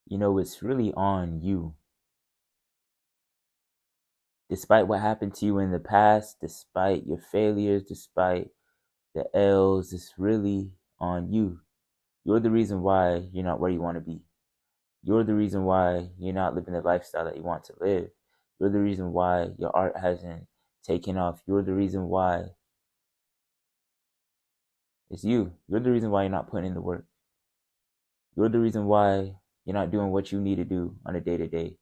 It's really on you. Despite what happened to you in the past, despite your failures, despite the L's, it's really on you. You're the reason why you're not where you want to be. You're the reason why you're not living the lifestyle that you want to live. You're the reason why your art hasn't taken off. You're the reason why it's you. You're the reason why you're not putting in the work. You're the reason why you're not doing what you need to do on a day to day.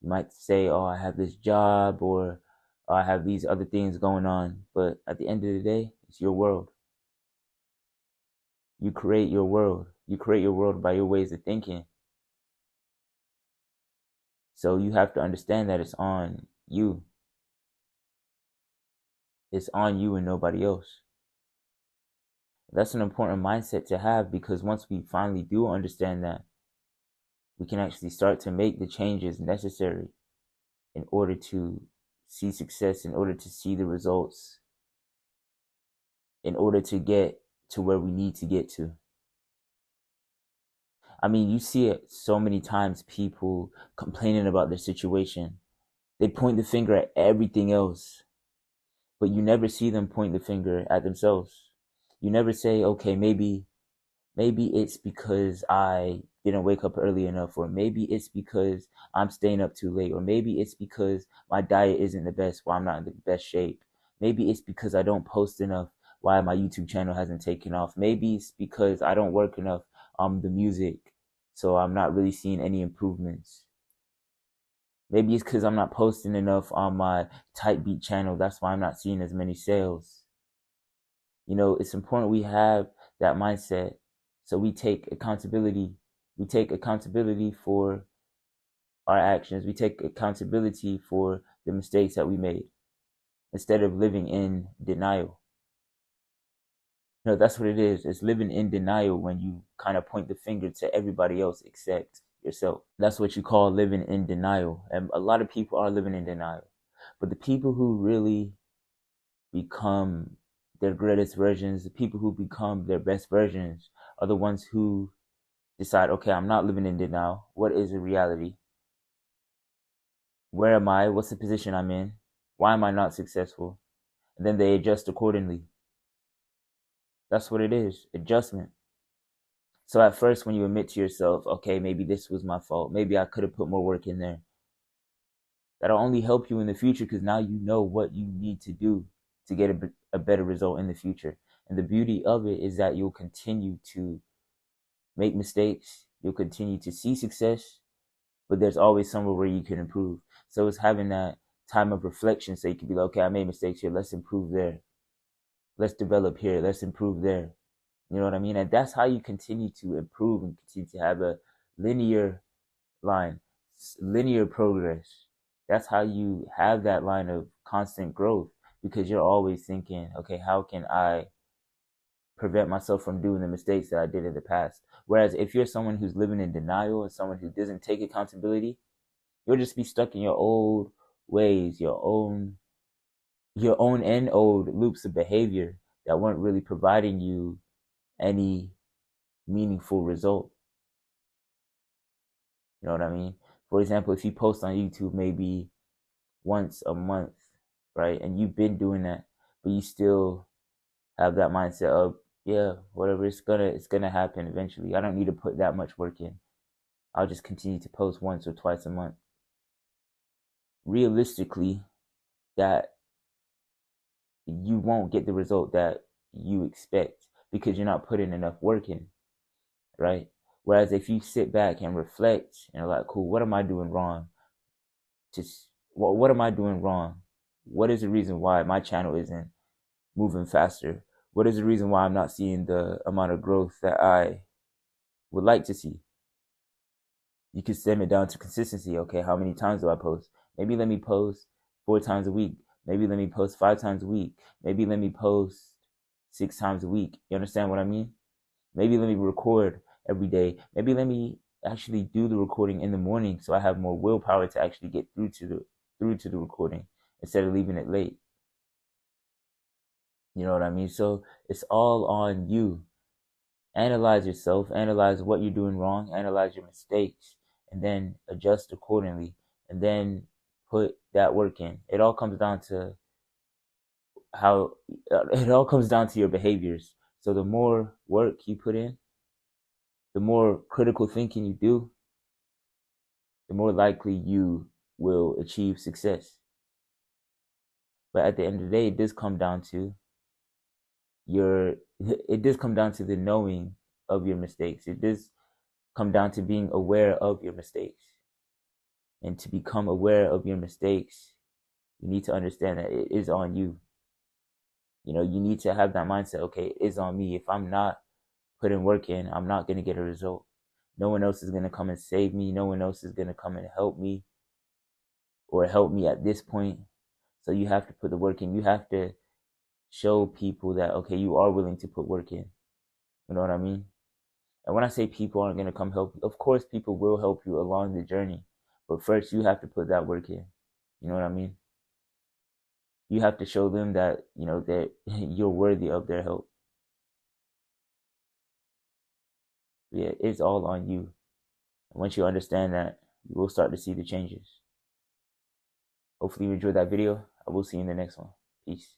You might say, oh, I have this job, or oh, I have these other things going on. But at the end of the day, it's your world. You create your world. You create your world by your ways of thinking. So you have to understand that it's on you. It's on you and nobody else. That's an important mindset to have, because once we finally do understand that, we can actually start to make the changes necessary in order to see success, in order to see the results, in order to get to where we need to get to. I mean, you see it so many times, people complaining about their situation. They point the finger at everything else, but you never see them point the finger at themselves. You never say, okay, maybe it's because I didn't wake up early enough, or maybe it's because I'm staying up too late, or maybe it's because my diet isn't the best, why I'm not in the best shape. Maybe it's because I don't post enough, why my YouTube channel hasn't taken off. Maybe it's because I don't work enough on the music, so I'm not really seeing any improvements. Maybe it's because I'm not posting enough on my Type Beat channel, that's why I'm not seeing as many sales. It's important we have that mindset, so we take accountability. We take accountability for our actions. We take accountability for the mistakes that we made, instead of living in denial. That's what it is. It's living in denial when you kind of point the finger to everybody else except yourself. That's what you call living in denial. And a lot of people are living in denial. But the people who really become their greatest versions, the people who become their best versions, are the ones who decide, okay, I'm not living in denial. What is the reality? Where am I? What's the position I'm in? Why am I not successful? And then they adjust accordingly. That's what it is, adjustment. So at first, when you admit to yourself, okay, maybe this was my fault, maybe I could have put more work in there, that'll only help you in the future, because now you know what you need to do to get a better result in the future. And the beauty of it is that you'll continue to make mistakes, you'll continue to see success, but there's always somewhere where you can improve. So it's having that time of reflection, so you can be like, okay, I made mistakes here, let's improve there. Let's develop here, let's improve there. You know what I mean? And that's how you continue to improve and continue to have a linear line, linear progress. That's how you have that line of constant growth, because you're always thinking, okay, how can I prevent myself from doing the mistakes that I did in the past? Whereas if you're someone who's living in denial and someone who doesn't take accountability, you'll just be stuck in your old ways, your own and old loops of behavior that weren't really providing you any meaningful result. You know what I mean? For example, if you post on YouTube maybe once a month, right? And you've been doing that, but you still have that mindset of, yeah, whatever, it's gonna happen eventually. I don't need to put that much work in. I'll just continue to post once or twice a month. Realistically, that you won't get the result that you expect, because you're not putting enough work in, right? Whereas if you sit back and reflect and are like, cool, what am I doing wrong? Just what am I doing wrong? What is the reason why my channel isn't moving faster? What is the reason why I'm not seeing the amount of growth that I would like to see? You can stem it down to consistency. Okay, how many times do I post? Maybe let me post 4 times a week. Maybe let me post 5 times a week. Maybe let me post 6 times a week. You understand what I mean? Maybe let me record every day. Maybe let me actually do the recording in the morning, so I have more willpower to actually get through to the recording, instead of leaving it late. You know what I mean? So it's all on you. Analyze yourself, analyze what you're doing wrong, analyze your mistakes, and then adjust accordingly, and then put that work in. It all comes down to your behaviors. So the more work you put in, the more critical thinking you do, the more likely you will achieve success. But at the end of the day, it does come down to the knowing of your mistakes. It does come down to being aware of your mistakes. And to become aware of your mistakes, you need to understand that it is on you. You need to have that mindset, okay, it is on me. If I'm not putting work in, I'm not going to get a result. No one else is going to come and save me. No one else is going to come and help me or help me at this point. So you have to put the work in. You have to show people that, okay, you are willing to put work in. You know what I mean? And when I say people aren't going to come help you, of course people will help you along the journey. But first you have to put that work in. You know what I mean? You have to show them that, that you're worthy of their help. Yeah, it's all on you. And once you understand that, you will start to see the changes. Hopefully you enjoyed that video. I will see you in the next one. Peace.